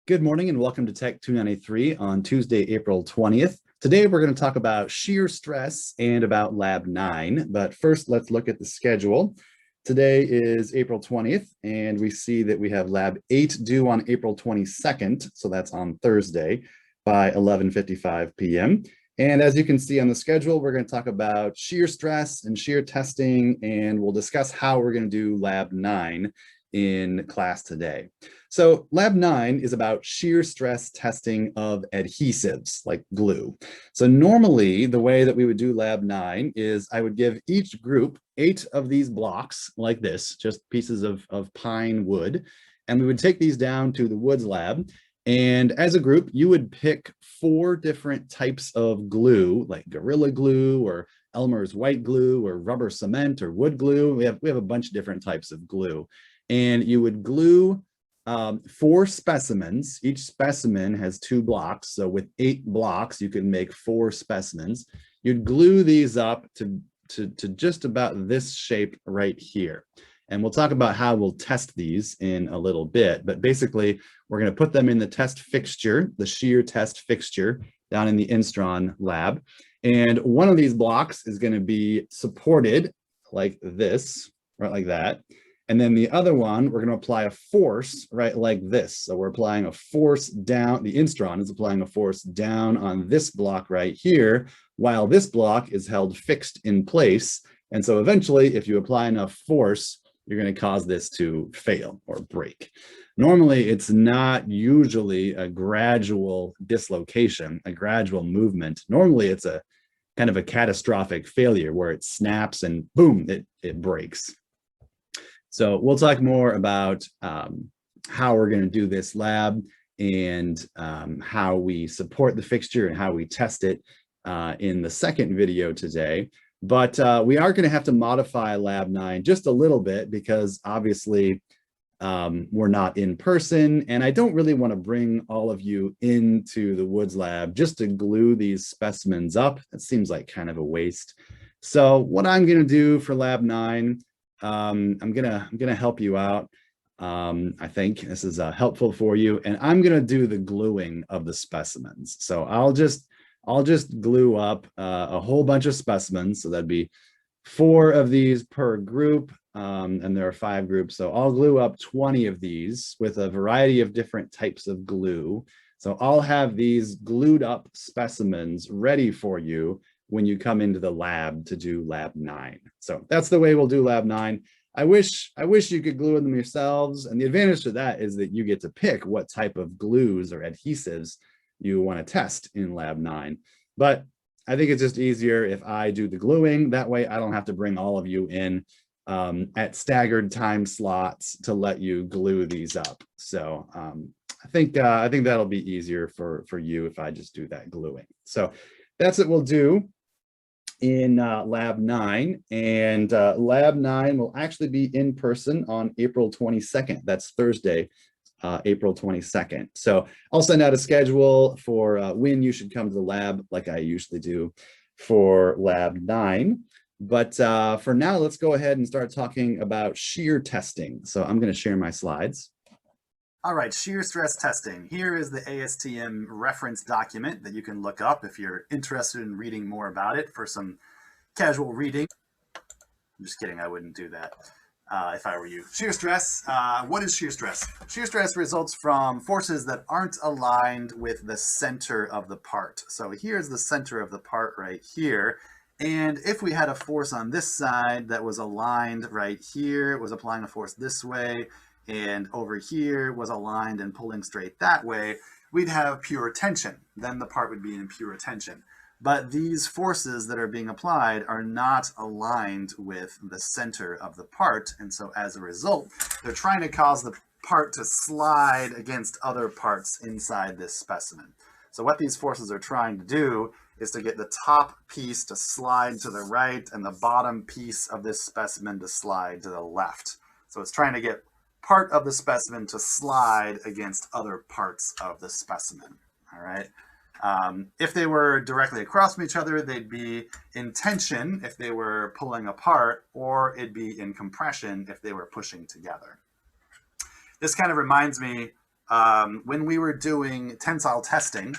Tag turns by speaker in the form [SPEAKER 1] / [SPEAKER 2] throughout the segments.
[SPEAKER 1] Good morning and welcome to Tech 293 on Tuesday, April 20th. Today we're going to talk about shear stress and about Lab 9, but first let's look at the schedule. Today is April 20th and we see that we have Lab 8 due on April 22nd, so that's on Thursday by 11:55 p.m. And as you can see on the schedule, we're going to talk about shear stress and shear testing, and we'll discuss how we're going to do Lab 9 in class today. So Lab 9 is about shear stress testing of adhesives like glue. So normally the way that we would do Lab 9 is I would give each group 8 of these blocks like this, just pieces of pine wood, and we would take these down to the woods lab. And as a group, you would pick 4 different types of glue, like Gorilla Glue or Elmer's white glue or rubber cement or wood glue. We have a bunch of different types of glue. And you would glue 4 specimens. Each specimen has 2 blocks. So with 8 blocks, you can make 4 specimens. You'd glue these up to just about this shape right here. And we'll talk about how we'll test these in a little bit. But basically, we're going to put them in the test fixture, the shear test fixture down in the Instron lab. And one of these blocks is going to be supported like this, right like that. And then the other one, we're going to apply a force right like this. So we're applying a force down, the Instron is applying a force down on this block right here, while this block is held fixed in place. And so eventually, if you apply enough force, you're going to cause this to fail or break. Normally, it's not usually a gradual dislocation, a gradual movement. Normally, it's a kind of a catastrophic failure where it snaps and boom, it breaks. So we'll talk more about how we're going to do this lab and how we support the fixture and how we test it in the second video today. But we are going to have to modify Lab 9 just a little bit because obviously we're not in person, and I don't really want to bring all of you into the woods lab just to glue these specimens up. It seems like kind of a waste. So what I'm going to do for Lab 9, I'm gonna help you out. I think this is helpful for you, and I'm gonna do the gluing of the specimens. So I'll just glue up a whole bunch of specimens. So that'd be 4 of these per group, and there are 5 groups. So I'll glue up 20 of these with a variety of different types of glue. So I'll have these glued up specimens ready for you when you come into the lab to do Lab 9. So that's the way we'll do Lab 9. I wish you could glue them yourselves. And the advantage to that is that you get to pick what type of glues or adhesives you want to test in Lab 9. But I think it's just easier if I do the gluing. That way I don't have to bring all of you in at staggered time slots to let you glue these up. So I think that'll be easier for you if I just do that gluing. So that's what we'll do in Lab 9, and Lab 9 will actually be in person on April 22nd. That's Thursday, April 22nd. So I'll send out a schedule for when you should come to the lab like I usually do for Lab 9. But for now, let's go ahead and start talking about shear testing. So I'm going to share my slides.
[SPEAKER 2] All right, shear stress testing. Here is the ASTM reference document that you can look up if you're interested in reading more about it for some casual reading. I'm just kidding, I wouldn't do that if I were you. Shear stress, what is shear stress? Shear stress results from forces that aren't aligned with the center of the part. So here's the center of the part right here. And if we had a force on this side that was aligned right here, it was applying a force this way, and over here was aligned and pulling straight that way, we'd have pure tension. Then the part would be in pure tension. But these forces that are being applied are not aligned with the center of the part. And so as a result, they're trying to cause the part to slide against other parts inside this specimen. So what these forces are trying to do is to get the top piece to slide to the right and the bottom piece of this specimen to slide to the left. So it's trying to get part of the specimen to slide against other parts of the specimen, all right? If they were directly across from each other, they'd be in tension if they were pulling apart, or it'd be in compression if they were pushing together. This kind of reminds me When we were doing tensile testing,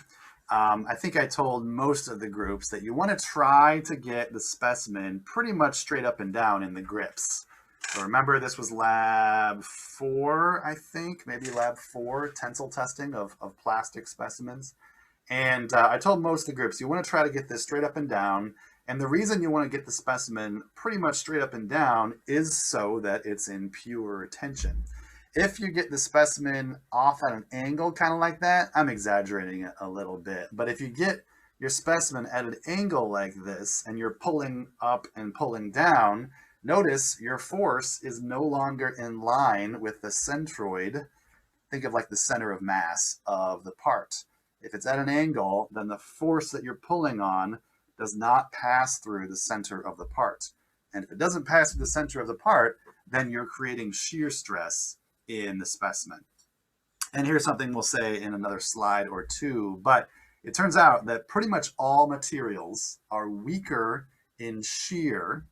[SPEAKER 2] I think I told most of the groups that you want to try to get the specimen pretty much straight up and down in the grips. So remember, this was lab 4, I think, maybe lab 4, tensile testing of plastic specimens. And I told most of the groups, you want to try to get this straight up and down. And the reason you want to get the specimen pretty much straight up and down is so that it's in pure tension. If you get the specimen off at an angle, kind of like that, I'm exaggerating it a little bit, but if you get your specimen at an angle like this and you're pulling up and pulling down, notice your force is no longer in line with the centroid. Think of like the center of mass of the part. If it's at an angle, then the force that you're pulling on does not pass through the center of the part. And if it doesn't pass through the center of the part, then you're creating shear stress in the specimen. And here's something we'll say in another slide or two, but it turns out that pretty much all materials are weaker in shear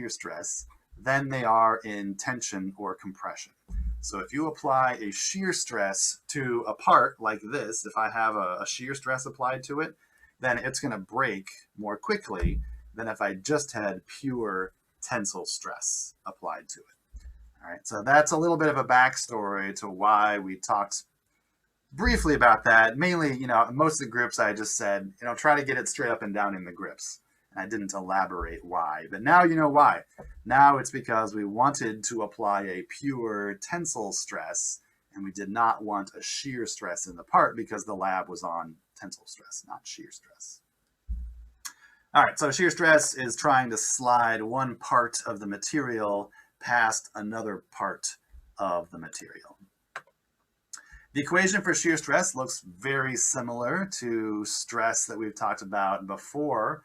[SPEAKER 2] stress than they are in tension or compression. So if you apply a shear stress to a part like this, if I have a shear stress applied to it, then it's going to break more quickly than if I just had pure tensile stress applied to it. All right, so that's a little bit of a backstory to why we talked briefly about that. Mainly, most of the groups I just said, try to get it straight up and down in the grips. And I didn't elaborate why, but now you know why. Now it's because we wanted to apply a pure tensile stress, and we did not want a shear stress in the part because the lab was on tensile stress, not shear stress. All right, so shear stress is trying to slide one part of the material past another part of the material. The equation for shear stress looks very similar to stress that we've talked about before.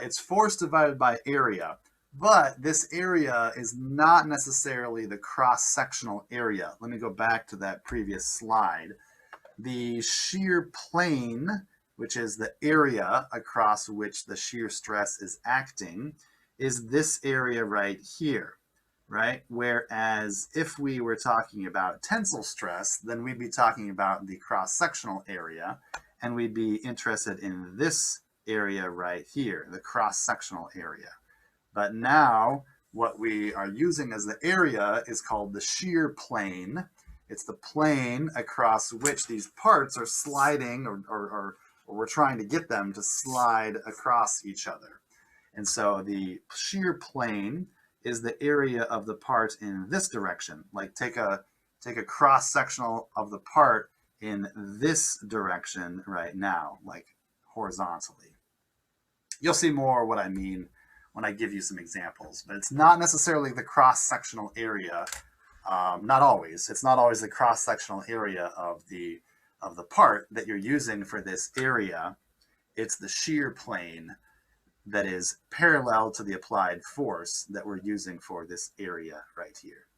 [SPEAKER 2] It's force divided by area, but this area is not necessarily the cross-sectional area. Let me go back to that previous slide. The shear plane, which is the area across which the shear stress is acting, is this area right here. Right? Whereas if we were talking about tensile stress, then we'd be talking about the cross-sectional area, and we'd be interested in this area right here, the cross-sectional area. But now what we are using as the area is called the shear plane. It's the plane across which these parts are sliding, or we're trying to get them to slide across each other. And so the shear plane is the area of the part in this direction. Like take a cross-sectional of the part in this direction right now, like horizontally. You'll see more what I mean when I give you some examples, but it's not necessarily the cross-sectional area. Not always. It's not always the cross-sectional area of the part that you're using for this area. It's the shear plane that is parallel to the applied force that we're using for this area right here.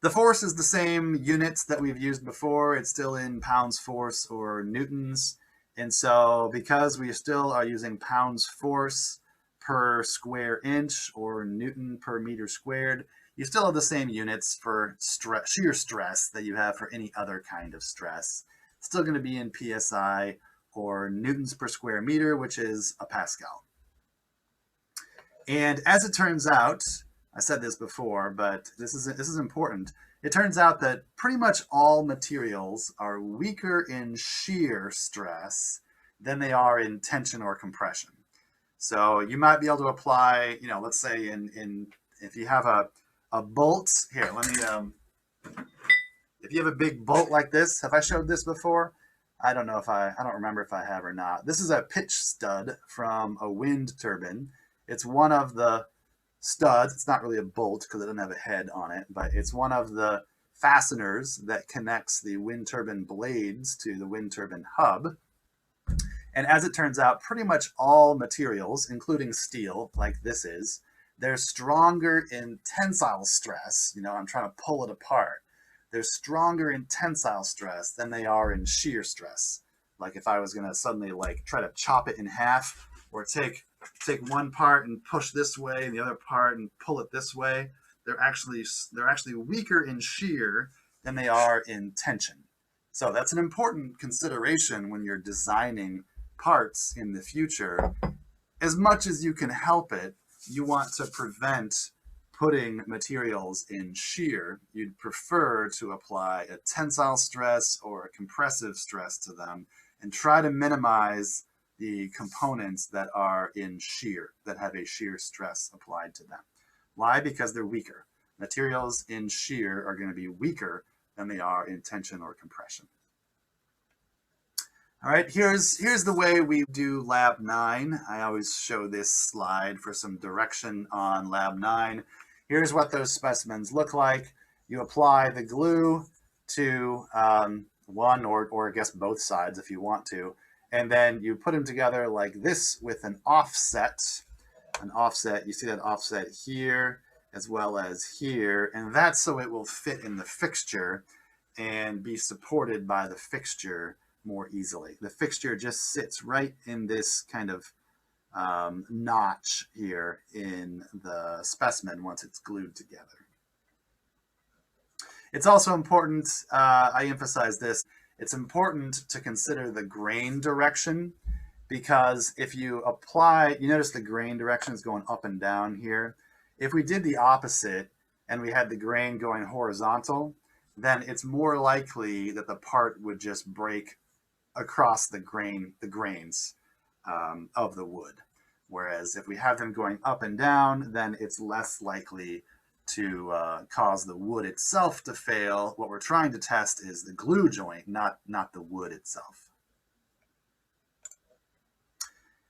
[SPEAKER 2] The force is the same units that we've used before. It's still in pounds force or newtons. And so because we still are using pounds force per square inch or newton per meter squared, you still have the same units for shear stress that you have for any other kind of stress. It's still going to be in PSI or newtons per square meter, which is a Pascal. And as it turns out, I said this before, but this is important. It turns out that pretty much all materials are weaker in shear stress than they are in tension or compression. So you might be able to apply, let's say if you have a bolt here, if you have a big bolt like this, have I showed this before? I don't remember if I have or not. This is a pitch stud from a wind turbine. It's one of the studs. It's not really a bolt because it doesn't have a head on it, but it's one of the fasteners that connects the wind turbine blades to the wind turbine hub. And as it turns out, pretty much all materials, including steel, like this is, they're stronger in tensile stress. I'm trying to pull it apart. They're stronger in tensile stress than they are in shear stress. Like if I was going to suddenly try to chop it in half, or take one part and push this way and the other part and pull it this way, they're actually weaker in shear than they are in tension. So that's an important consideration when you're designing parts in the future. As much as you can help it, you want to prevent putting materials in shear. You'd prefer to apply a tensile stress or a compressive stress to them and try to minimize the components that are in shear, that have a shear stress applied to them. Why? Because they're weaker. Materials in shear are going to be weaker than they are in tension or compression. All right, here's the way we do Lab 9. I always show this slide for some direction on Lab 9. Here's what those specimens look like. You apply the glue to one or I guess both sides if you want to, and then you put them together like this with an offset. An offset, you see that offset here as well as here, and that's so it will fit in the fixture and be supported by the fixture more easily. The fixture just sits right in this kind of notch here in the specimen once it's glued together. It's also important, I emphasize this, it's important to consider the grain direction, because if you apply, you notice the grain direction is going up and down here. If we did the opposite and we had the grain going horizontal, then it's more likely that the part would just break across the grains of the wood. Whereas if we have them going up and down, then it's less likely to cause the wood itself to fail. What we're trying to test is the glue joint, not the wood itself.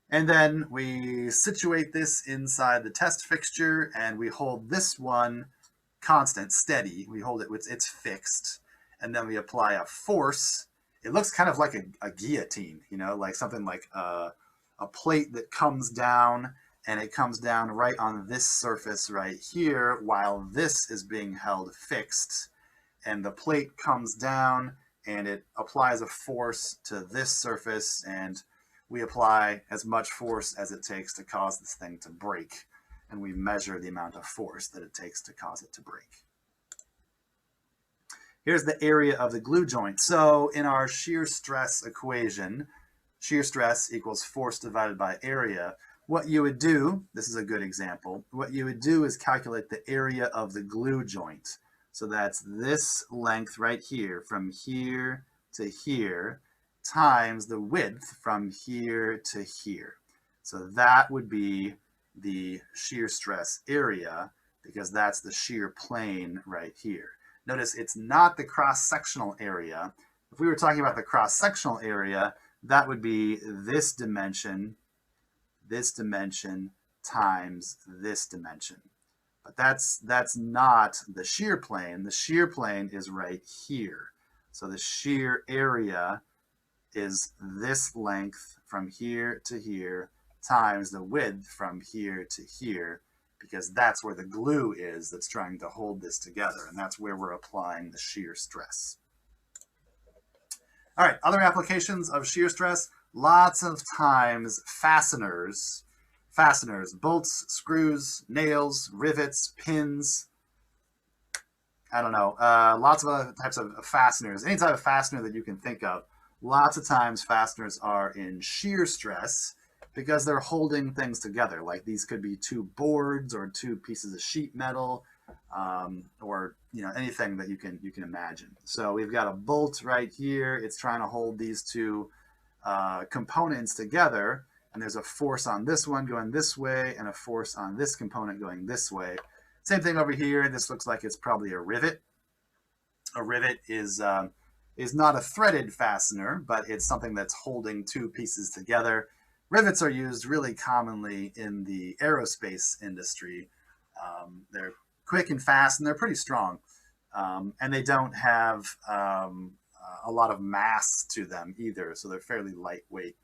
[SPEAKER 2] And then we situate this inside the test fixture and we hold this one constant, steady. We hold it, it's fixed. And then we apply a force. It looks kind of like a guillotine, you know, like something like a plate that comes down, and it comes down right on this surface right here while this is being held fixed. And the plate comes down and it applies a force to this surface, and we apply as much force as it takes to cause this thing to break. And we measure the amount of force that it takes to cause it to break. Here's the area of the glue joint. So in our shear stress equation, shear stress equals force divided by area. What you would do, this is a good example, what you would do is calculate the area of the glue joint. So that's this length right here, from here to here, times the width from here to here. So that would be the shear stress area, because that's the shear plane right here. Notice it's not the cross-sectional area. If we were talking about the cross-sectional area, that would be this dimension times this dimension. But that's not the shear plane. The shear plane is right here. So the shear area is this length from here to here times the width from here to here, because that's where the glue is that's trying to hold this together, and that's where we're applying the shear stress. All right, other applications of shear stress. Lots of times fasteners, bolts, screws, nails, rivets, pins, I don't know, lots of other types of fasteners. Any type of fastener that you can think of. Lots of times fasteners are in shear stress because they're holding things together. Like these could be two boards or two pieces of sheet metal, or anything that you can imagine. So we've got a bolt right here. It's trying to hold these two components together, and there's a force on this one going this way and a force on this component going this way. Same thing over here. This looks like it's probably a rivet. A rivet is not a threaded fastener, but it's something that's holding two pieces together. Rivets are used really commonly in the aerospace industry. They're quick and fast, and they're pretty strong. And they don't have a lot of mass to them either, so they're fairly lightweight.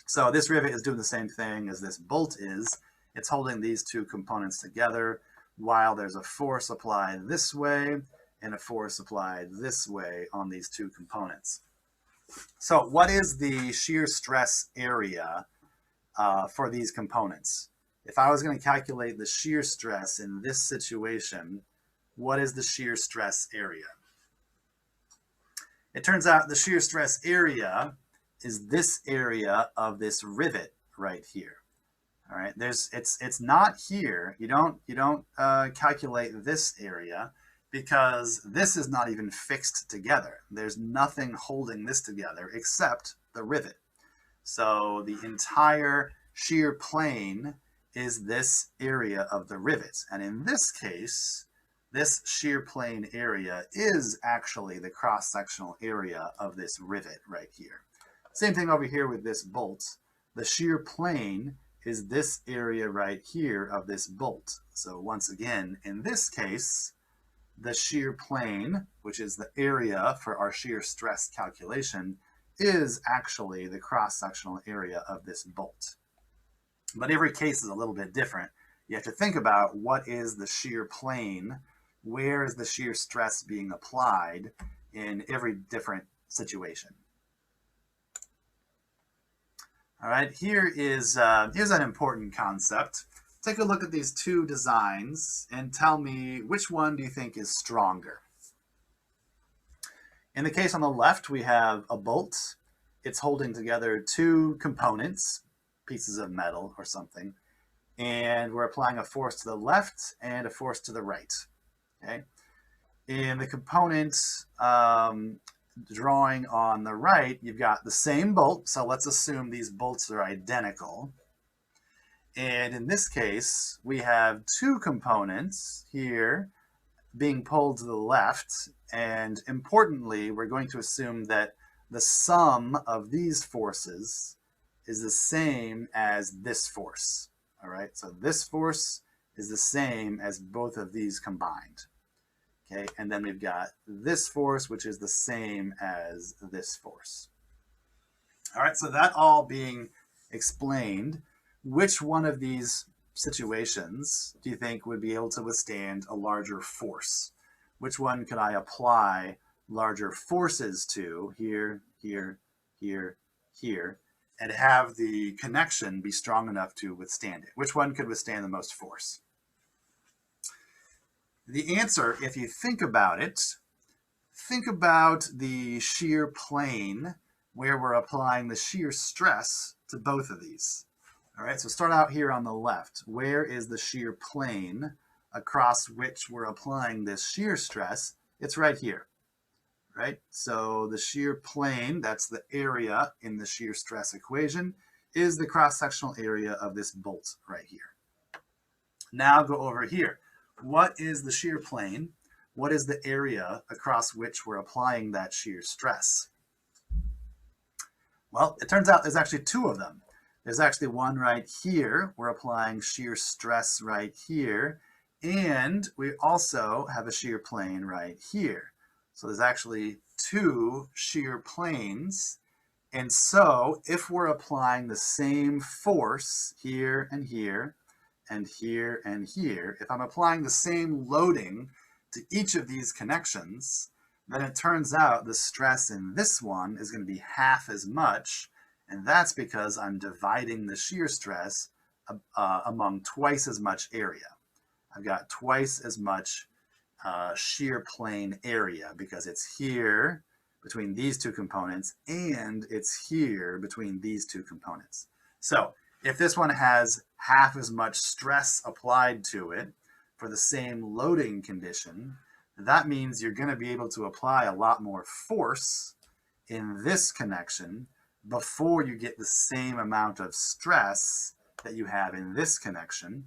[SPEAKER 2] So this rivet is doing the same thing as this bolt is. It's holding these two components together while there's a force applied this way and a force applied this way on these two components. So what is the shear stress area for these components? If I was going to calculate the shear stress in this situation, what is the shear stress area? It turns out the shear stress area is this area of this rivet right here. All right, it's not here. You don't calculate this area because this is not even fixed together. There's nothing holding this together except the rivet. So the entire shear plane is this area of the rivet. And in this case, this shear plane area is actually the cross-sectional area of this rivet right here. Same thing over here with this bolt. The shear plane is this area right here of this bolt. So once again, in this case, the shear plane, which is the area for our shear stress calculation, is actually the cross-sectional area of this bolt. But every case is a little bit different. You have to think about what is the shear plane, where is the shear stress being applied in every different situation. All right, here's an important concept. Take a look at these two designs and tell me which one do you think is stronger. In the case on the left, we have a bolt. It's holding together two components, pieces of metal or something, and we're applying a force to the left and a force to the right. Okay. In the component drawing on the right, you've got the same bolt. So let's assume these bolts are identical. And in this case, we have two components here being pulled to the left. And importantly, we're going to assume that the sum of these forces is the same as this force. All right, so this force is the same as both of these combined. Okay, and then we've got this force, which is the same as this force. All right, so that all being explained, which one of these situations do you think would be able to withstand a larger force? Which one could I apply larger forces to, here, here, here, here, and have the connection be strong enough to withstand it? Which one could withstand the most force? The answer, if you think about it, think about the shear plane where we're applying the shear stress to both of these. All right, so start out here on the left. Where is the shear plane across which we're applying this shear stress? It's right here, right? So the shear plane, that's the area in the shear stress equation, is the cross-sectional area of this bolt right here. Now go over here. What is the shear plane? What is the area across which we're applying that shear stress? Well, it turns out there's actually two of them. There's actually one right here. We're applying shear stress right here. And we also have a shear plane right here. So there's actually two shear planes. And so if we're applying the same force here and here, and here and here, if I'm applying the same loading to each of these connections, then it turns out the stress in this one is going to be half as much, and that's because I'm dividing the shear stress among twice as much area. I've got twice as much shear plane area because it's here between these two components and it's here between these two components. So if this one has half as much stress applied to it for the same loading condition, that means you're going to be able to apply a lot more force in this connection before you get the same amount of stress that you have in this connection.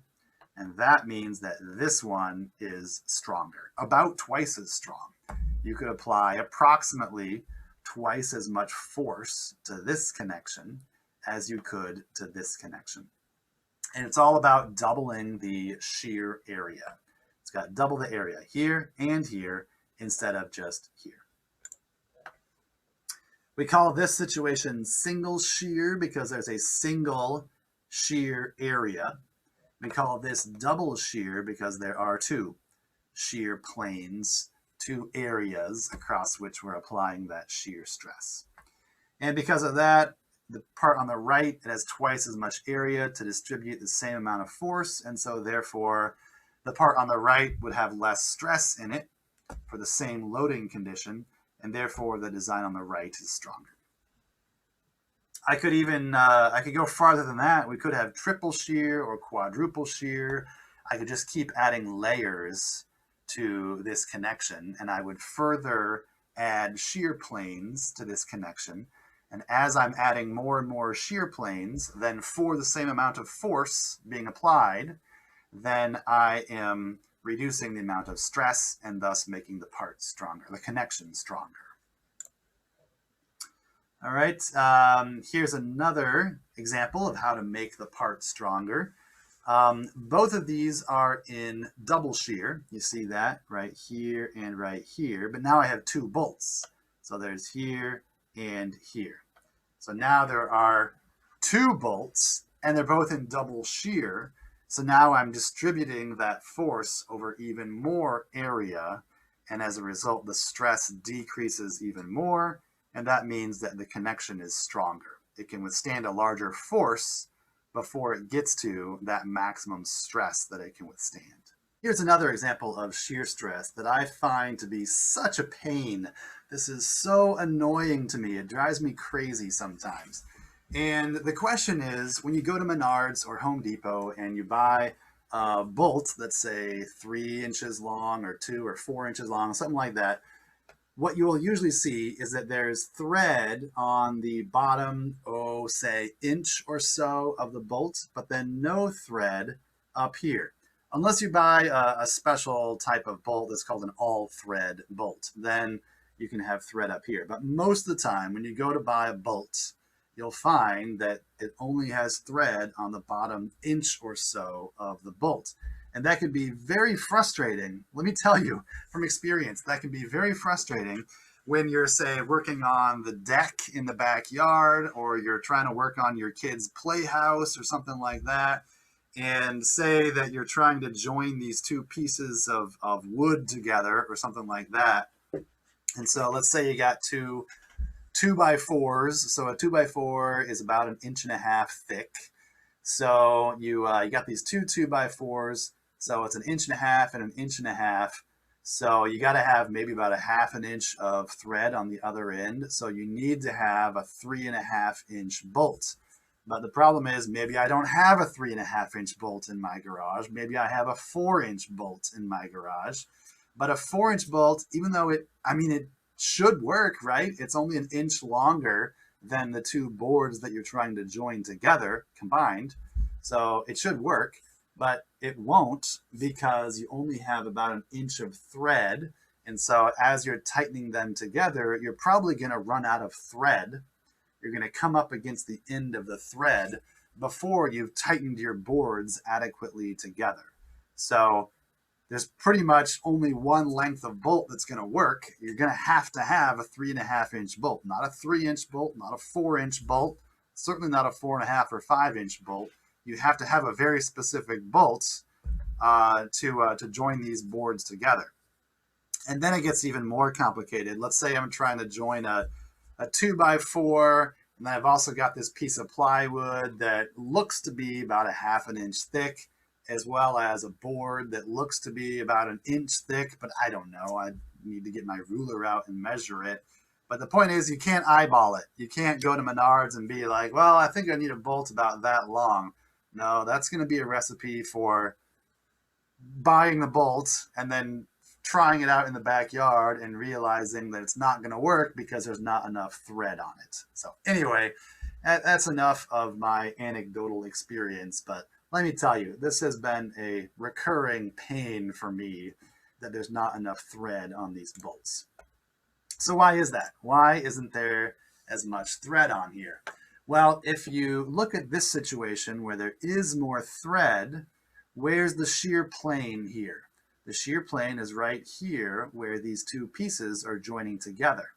[SPEAKER 2] And that means that this one is stronger, about twice as strong. You could apply approximately twice as much force to this connection as you could to this connection. And it's all about doubling the shear area. It's got double the area here and here instead of just here. We call this situation single shear because there's a single shear area. We call this double shear because there are two shear planes, two areas across which we're applying that shear stress. And because of that, the part on the right, it has twice as much area to distribute the same amount of force, and so therefore the part on the right would have less stress in it for the same loading condition, and therefore the design on the right is stronger. I could even, I could go farther than that. We could have triple shear or quadruple shear. I could just keep adding layers to this connection, and I would further add shear planes to this connection. And as I'm adding more and more shear planes, then for the same amount of force being applied, then I am reducing the amount of stress and thus making the part stronger, the connection stronger. All right, here's another example of how to make the part stronger. Both of these are in double shear. You see that right here and right here, but now I have two bolts. So there's here and here. So now there are two bolts and they're both in double shear. So now I'm distributing that force over even more area. And as a result, the stress decreases even more. And that means that the connection is stronger. It can withstand a larger force before it gets to that maximum stress that it can withstand. Here's another example of shear stress that I find to be such a pain. This is so annoying to me. It drives me crazy sometimes. And the question is, when you go to Menards or Home Depot and you buy a bolt that's say 3 inches long or 2 or 4 inches long, something like that, what you will usually see is that there's thread on the bottom, say inch or so of the bolt, but then no thread up here. Unless you buy a special type of bolt that's called an all thread bolt, then you can have thread up here. But most of the time when you go to buy a bolt, you'll find that it only has thread on the bottom inch or so of the bolt. And that can be very frustrating. Let me tell you from experience, that can be very frustrating when you're, say, working on the deck in the backyard, or you're trying to work on your kid's playhouse or something like that. And say that you're trying to join these two pieces of wood together or something like that. And so let's say you got two 2x4s. So a 2x4 is about 1.5 inches thick. So you got these two 2x4s. So it's 1.5 inches and 1.5 inches. So you got to have maybe about 1/2 inch of thread on the other end. So you need to have a 3.5 inch bolt. But the problem is, maybe I don't have a 3.5 inch bolt in my garage. Maybe I have a 4 inch bolt in my garage. But a 4 inch bolt, even though it should work, right? It's only 1 inch longer than the two boards that you're trying to join together combined. So it should work, but it won't, because you only have about 1 inch of thread. And so as you're tightening them together, you're probably going to run out of thread. You're going to come up against the end of the thread before you've tightened your boards adequately together. So there's pretty much only one length of bolt that's going to work. You're going to have a 3.5 inch bolt, not a 3 inch bolt, not a 4 inch bolt, certainly not a 4.5 or 5 inch bolt. You have to have a very specific bolt to join these boards together. And then it gets even more complicated. Let's say I'm trying to join a 2x4, and then I've also got this piece of plywood that looks to be about 1/2 inch thick, as well as a board that looks to be about 1 inch thick, but I don't know. I need to get my ruler out and measure it. But the point is, you can't eyeball it. You can't go to Menards and be like, well, I think I need a bolt about that long. No, that's going to be a recipe for buying the bolt and then trying it out in the backyard and realizing that it's not going to work because there's not enough thread on it. So anyway, that's enough of my anecdotal experience, but let me tell you, this has been a recurring pain for me that there's not enough thread on these bolts. So why is that? Why isn't there as much thread on here? Well, if you look at this situation where there is more thread, where's the shear plane here? The shear plane is right here where these two pieces are joining together.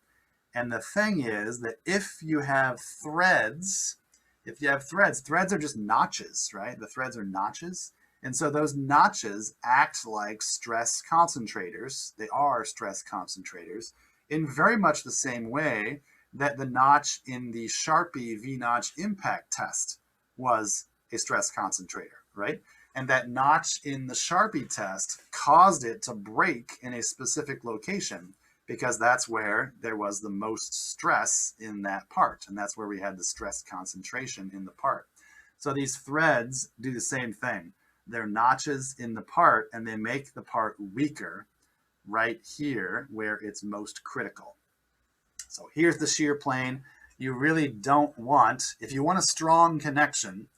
[SPEAKER 2] And the thing is that if you have threads, threads are just notches, right? The threads are notches. And so those notches act like stress concentrators. They are stress concentrators in very much the same way that the notch in the Sharpie V-notch impact test was a stress concentrator, right? And that notch in the Sharpie test caused it to break in a specific location. because that's where there was the most stress in that part. And that's where we had the stress concentration in the part. So these threads do the same thing. They're notches in the part, and they make the part weaker right here where it's most critical. So here's the shear plane. You really don't want, if you want a strong connection,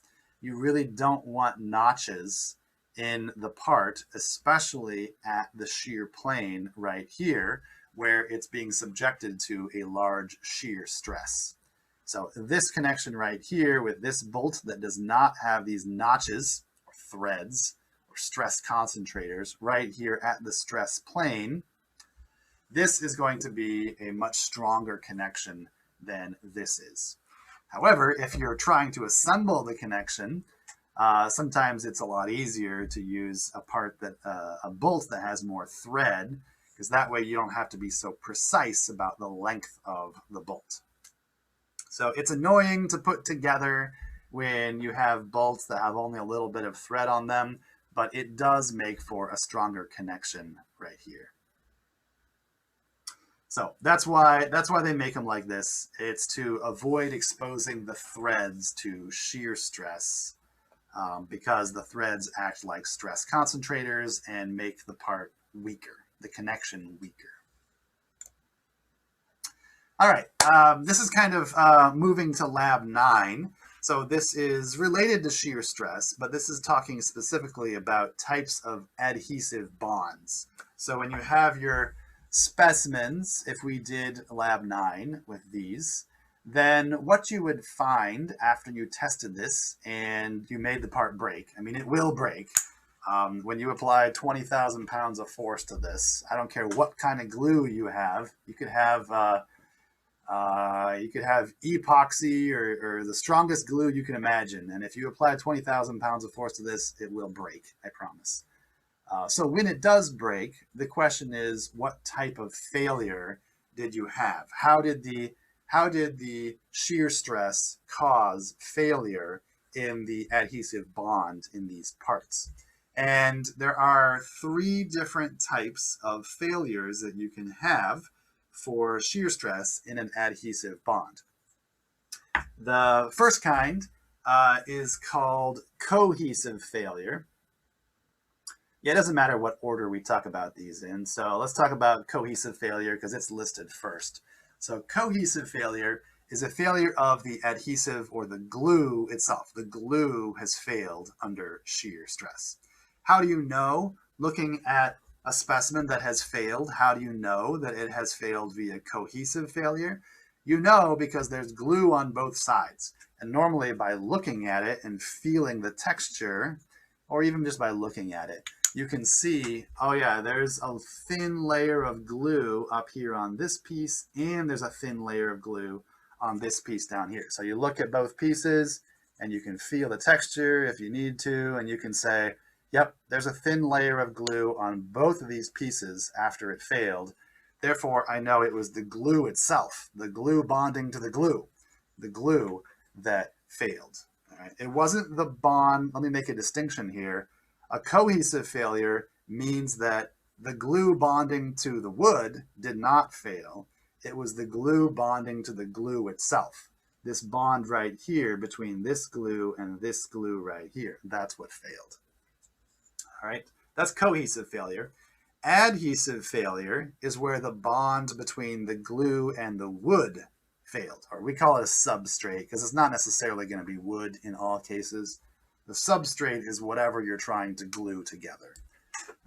[SPEAKER 2] you really don't want notches in the part, especially at the shear plane right here, where it's being subjected to a large shear stress. So this connection right here with this bolt that does not have these notches or threads or stress concentrators right here at the stress plane, this is going to be a much stronger connection than this is. However, if you're trying to assemble the connection, sometimes it's a lot easier to use a bolt that has more thread, because that way you don't have to be so precise about the length of the bolt. So it's annoying to put together when you have bolts that have only a little bit of thread on them, but it does make for a stronger connection right here. So that's why they make them like this. It's to avoid exposing the threads to shear stress, because the threads act like stress concentrators and make the part weaker, the connection weaker. All right, this is kind of moving to lab 9. So this is related to shear stress, but this is talking specifically about types of adhesive bonds. So when you have your specimens, if we did lab 9 with these, then what you would find after you tested this and you made the part break, I mean, it will break. When you apply 20,000 pounds of force to this, I don't care what kind of glue you have. You could have epoxy or the strongest glue you can imagine. And if you apply 20,000 pounds of force to this, it will break, I promise. So when it does break, the question is, what type of failure did you have? How did the shear stress cause failure in the adhesive bond in these parts? And there are 3 different types of failures that you can have for shear stress in an adhesive bond. The first kind is called cohesive failure. Yeah, it doesn't matter what order we talk about these in. So let's talk about cohesive failure because it's listed first. So cohesive failure is a failure of the adhesive or the glue itself. The glue has failed under shear stress. How do you know? Looking at a specimen that has failed, how do you know that it has failed via cohesive failure? You know because there's glue on both sides. And normally by looking at it and feeling the texture, or even just by looking at it, you can see, oh yeah, there's a thin layer of glue up here on this piece, and there's a thin layer of glue on this piece down here. So you look at both pieces and you can feel the texture if you need to, and you can say, yep, there's a thin layer of glue on both of these pieces after it failed. Therefore, I know it was the glue itself, the glue bonding to the glue that failed. All right? It wasn't the bond. Let me make a distinction here. A cohesive failure means that the glue bonding to the wood did not fail. It was the glue bonding to the glue itself. This bond right here between this glue and this glue right here, that's what failed. All right, that's cohesive failure. Adhesive failure is where the bond between the glue and the wood failed, or we call it a substrate because it's not necessarily going to be wood in all cases. The substrate is whatever you're trying to glue together.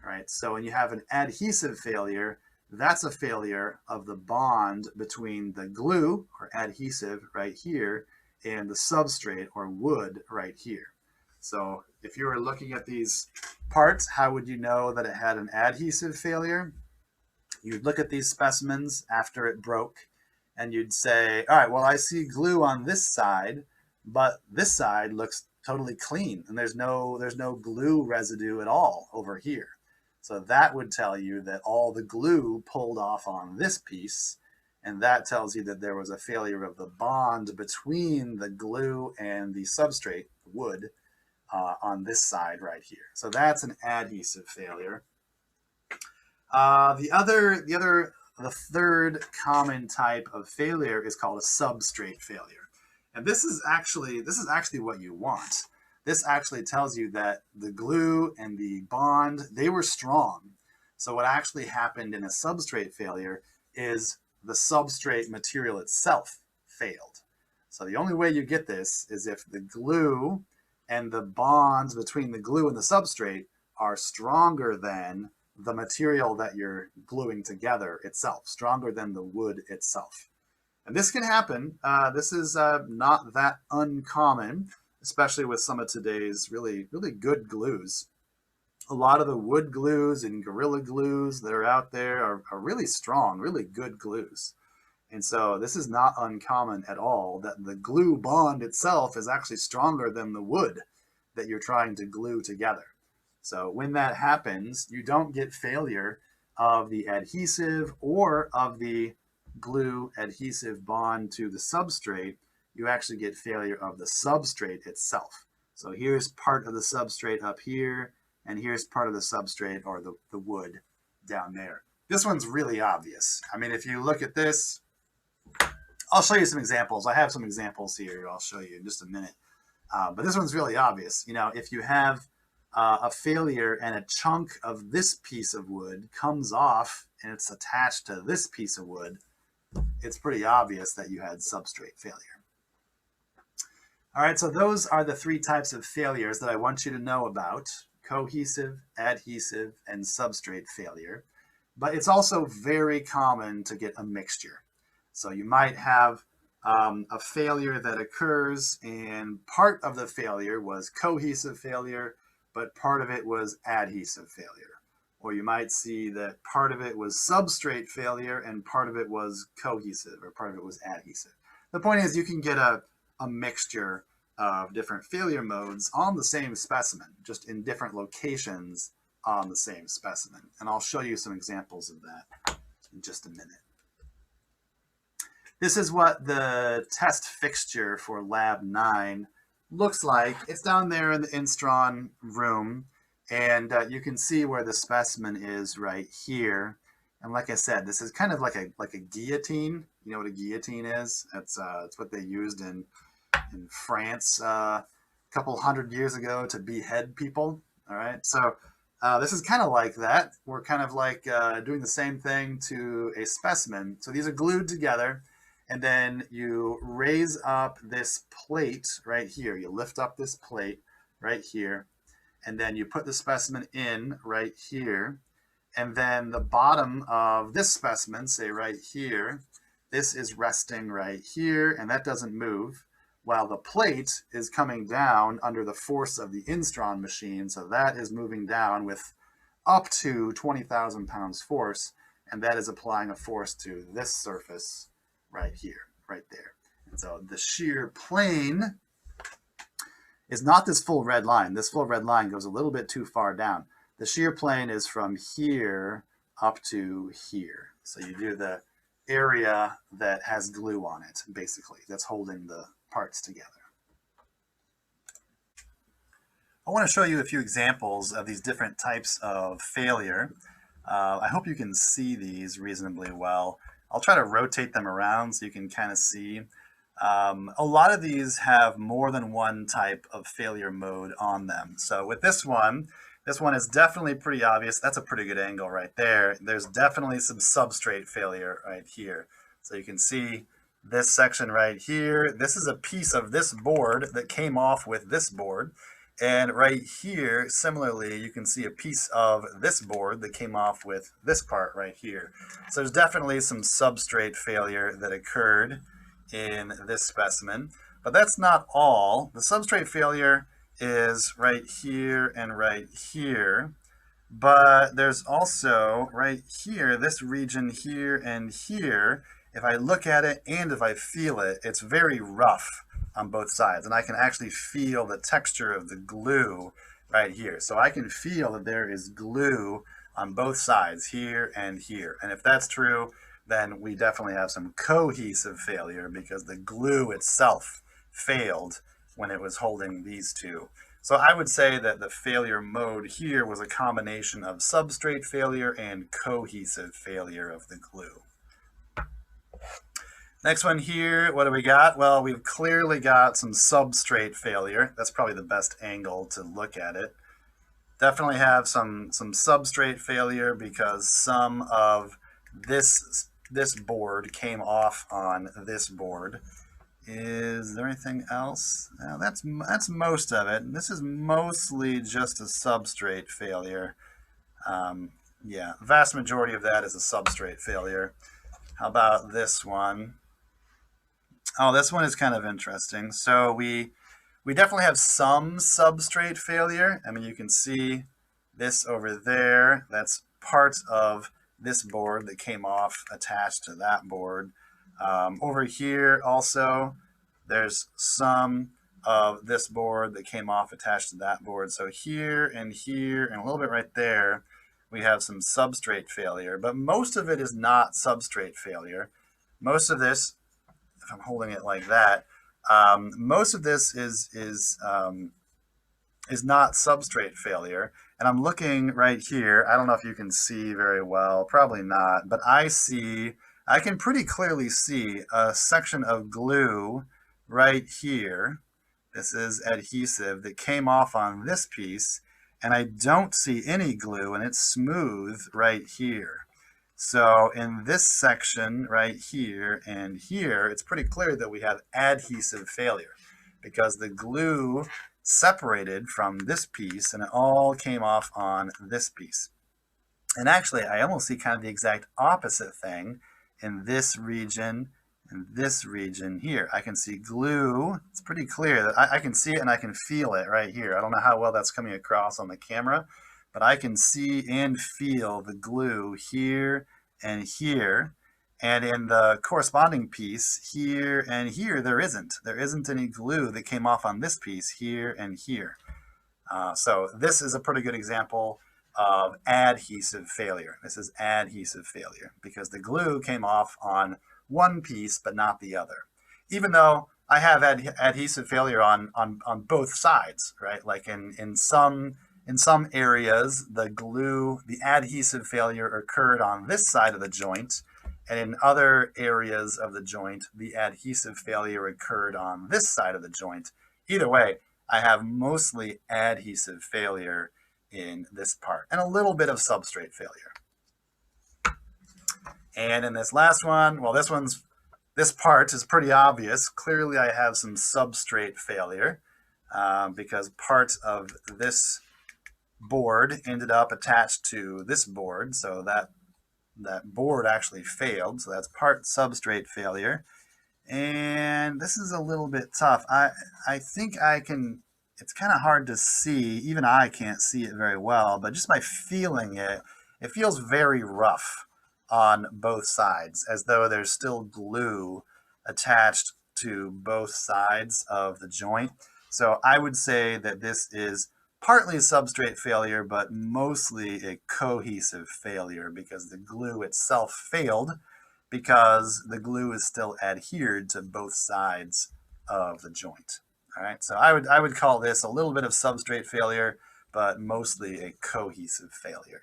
[SPEAKER 2] All right, so when you have an adhesive failure, that's a failure of the bond between the glue or adhesive right here and the substrate or wood right here. So if you were looking at these parts, how would you know that it had an adhesive failure? You'd look at these specimens after it broke and you'd say, all right, well, I see glue on this side, but this side looks totally clean and there's no glue residue at all over here. So that would tell you that all the glue pulled off on this piece, and that tells you that there was a failure of the bond between the glue and the substrate, wood, on this side right here. So that's an adhesive failure. The other the third common type of failure is called a substrate failure. And this is actually what you want. This actually tells you that the glue and the bond, they were strong. So what actually happened in a substrate failure is the substrate material itself failed. So the only way you get this is if the glue and the bonds between the glue and the substrate are stronger than the material that you're gluing together itself, stronger than the wood itself. And this can happen. This is not that uncommon, especially with some of today's really good glues. A lot of the wood glues and Gorilla glues that are out there are really strong, really good glues. And so this is not uncommon at all, that the glue bond itself is actually stronger than the wood that you're trying to glue together. So when that happens, you don't get failure of the adhesive or of the glue adhesive bond to the substrate. You actually get failure of the substrate itself. So here's part of the substrate up here, and here's part of the substrate or the wood down there. This one's really obvious. I mean, if you look at this, I'll show you some examples. I have some examples here I'll show you in just a minute. But this one's really obvious. You know, if you have a failure and a chunk of this piece of wood comes off and it's attached to this piece of wood, it's pretty obvious that you had substrate failure. All right, so those are the three types of failures that I want you to know about: cohesive, adhesive, and substrate failure. But it's also very common to get a mixture. So you might have a failure that occurs and part of the failure was cohesive failure, but part of it was adhesive failure. Or you might see that part of it was substrate failure and part of it was cohesive, or part of it was adhesive. The point is, you can get a mixture of different failure modes on the same specimen, just in different locations on the same specimen. And I'll show you some examples of that in just a minute. This is what the test fixture for Lab 9 looks like. It's down there in the Instron room, and you can see where the specimen is right here. And like I said, this is kind of like a guillotine. You know what a guillotine is? It's what they used in France a couple hundred years ago to behead people. All right, so this is kind of like that. We're kind of like doing the same thing to a specimen. So these are glued together, and then you raise up this plate right here. You lift up this plate right here, and then you put the specimen in right here, and then the bottom of this specimen, say right here, this is resting right here, and that doesn't move, while the plate is coming down under the force of the Instron machine. So that is moving down with up to 20,000 pounds force, and that is applying a force to this surface right here, right there. And so the shear plane is not this full red line. This full red line goes a little bit too far down. The shear plane is from here up to here. So you do the area that has glue on it, basically, that's holding the parts together. I want to show you a few examples of these different types of failure. I hope you can see these reasonably well. I'll try to rotate them around so you can kind of see. A lot of these have more than one type of failure mode on them. So with this one is definitely pretty obvious. That's a pretty good angle right there. There's definitely some substrate failure right here. So you can see this section right here. This is a piece of this board that came off with this board. And right here, similarly, you can see a piece of this board that came off with this part right here. So there's definitely some substrate failure that occurred in this specimen. But that's not all. The substrate failure is right here and right here. But there's also right here, this region here and here. If I look at it and if I feel it, it's very rough on both sides, and I can actually feel the texture of the glue right here. So I can feel that there is glue on both sides, here and here. And if that's true, then we definitely have some cohesive failure because the glue itself failed when it was holding these two. So I would say that the failure mode here was a combination of substrate failure and cohesive failure of the glue. Next one here, what do we got? Well, we've clearly got some substrate failure. That's probably the best angle to look at it. Definitely have some substrate failure because some of this board came off on this board. Is there anything else? No, that's most of it. This is mostly just a substrate failure. Yeah, vast majority of that is a substrate failure. How about this one? Oh, this one is kind of interesting. So we definitely have some substrate failure. I mean, you can see this over there. That's part of this board that came off attached to that board. Over here also, there's some of this board that came off attached to that board. So here and a little bit right there, we have some substrate failure, but most of it is not substrate failure. Most of this, if I'm holding it like that, most of this is not substrate failure. And I'm looking right here. I don't know if you can see very well, probably not, but I can pretty clearly see a section of glue right here. This is adhesive that came off on this piece, and I don't see any glue, and it's smooth right here. So in this section right here and here, it's pretty clear that we have adhesive failure because the glue separated from this piece and it all came off on this piece. And actually, I almost see kind of the exact opposite thing in this region and this region here. I can see glue. It's pretty clear that I can see it and I can feel it right here. I don't know how well that's coming across on the camera, but I can see and feel the glue here and here. And in the corresponding piece here and here, there isn't any glue that came off on this piece here and here. So this is a pretty good example of adhesive failure. This is adhesive failure because the glue came off on one piece but not the other. Even though I have adhesive failure on both sides, right? Like in some areas, the adhesive failure occurred on this side of the joint, and in other areas of the joint, the adhesive failure occurred on this side of the joint. Either way, I have mostly adhesive failure in this part and a little bit of substrate failure. And in this last one, well, this part is pretty obvious. Clearly, I have some substrate failure because part of this board ended up attached to this board, so that board actually failed. So that's part substrate failure. And this is a little bit tough. I think I can, it's kind of hard to see. Even I can't see it very well, but just by feeling it, it feels very rough on both sides, as though there's still glue attached to both sides of the joint. So I would say that this is partly substrate failure, but mostly a cohesive failure because the glue itself failed because the glue is still adhered to both sides of the joint. All right, so I would call this a little bit of substrate failure, but mostly a cohesive failure.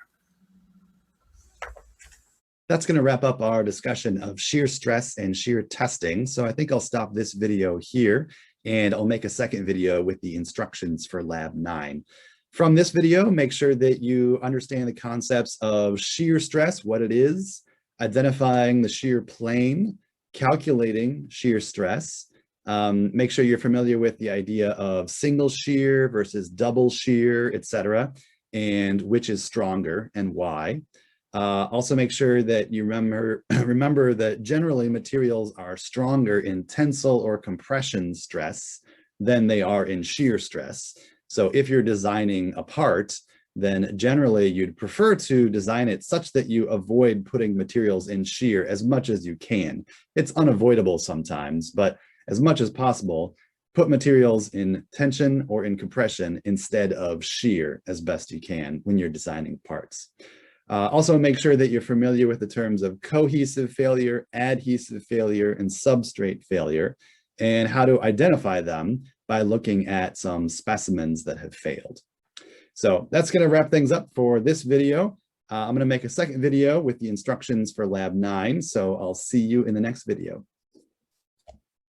[SPEAKER 1] That's going to wrap up our discussion of shear stress and shear testing. So I think I'll stop this video here and I'll make a second video with the instructions for Lab 9. From this video, make sure that you understand the concepts of shear stress, what it is, identifying the shear plane, calculating shear stress. Make sure you're familiar with the idea of single shear versus double shear, etc., and which is stronger and why. Also make sure that you remember that generally materials are stronger in tensile or compression stress than they are in shear stress. So if you're designing a part, then generally you'd prefer to design it such that you avoid putting materials in shear as much as you can. It's unavoidable sometimes, but as much as possible, put materials in tension or in compression instead of shear as best you can when you're designing parts. Also make sure that you're familiar with the terms of cohesive failure, adhesive failure, and substrate failure, and how to identify them by looking at some specimens that have failed. So that's going to wrap things up for this video. I'm going to make a second video with the instructions for Lab 9, so I'll see you in the next video.